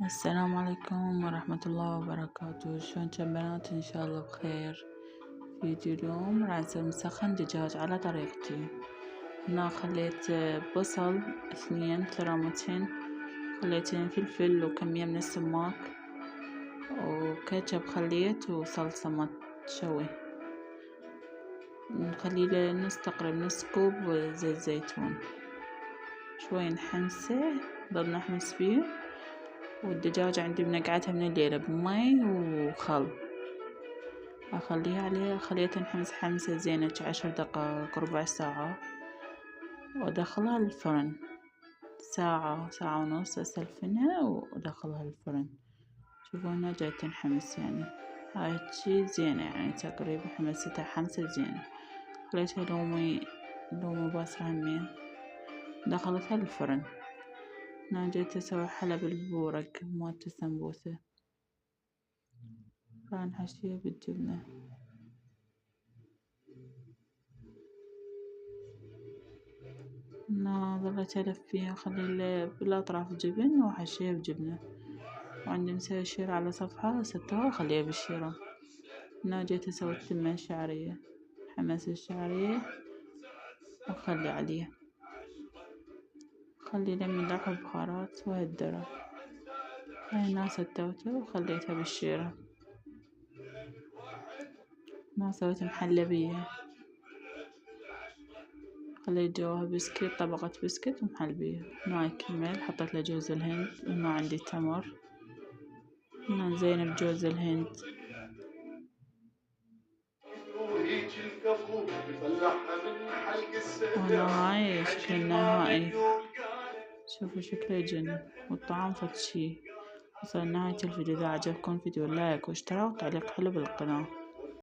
السلام عليكم ورحمة الله وبركاته. شلون بنات؟ إن شاء الله بخير. فيديو اليوم راح مسخن دجاج على طريقتي. هنا خليت بصل 2 ثرامتين، خليتين فلفل وكمية من السماق وكاتشب خليت وصلصة ما تشوي، نخليه نص تقريبا نص كوب زيت زيتون، شوي نحمسه نضل نحمس فيه. والدجاجة عندي منقعتها من الليلة بمي وخل، أخليها عليها، خليتها نحمس حمسة زينة 10 دقائق ربع ساعة، وأدخلها للفرن ساعة ساعة ونص، أسلفنها وأدخلها للفرن. شوفوا هنا جاي تنحمس، يعني هاي شي زينة، يعني تقريبا حمستها حمسة زينة. خليتها لومي بصرة همين، دخلتها للفرن. هنا جيت أسوي حلب البورق مالت السمبوسة، راح نحشيها بالجبنة. هنا ظليت ألف فيها، أخلي بالأطراف جبن وأحشيها بجبنة. وعندي مسوي الشيرة على صفحة ستها وأخليها بالشيرة. هنا جيت أسوي التمة الشعرية، حمس الشعرية وأخلي عليها، خلي لمن ملح وبهارات وهدرة. هاي هنا ستوتها وخليتها بالشيرة. هنا سويت محلبية، خليت جواها بسكت، طبقة بسكت ومحلبية. هنا كمل حطيت له جوز الهند، هنا عندي تمر، هنا نزين بجوز الهند. وهنا هاي شكل النهائي، شوفوا شكله يجنن والطعم فتشي. وصل نهاية الفيديو. إذا عجبكم الفيديو لايك واشتراك وتعليق حلو بالقناة.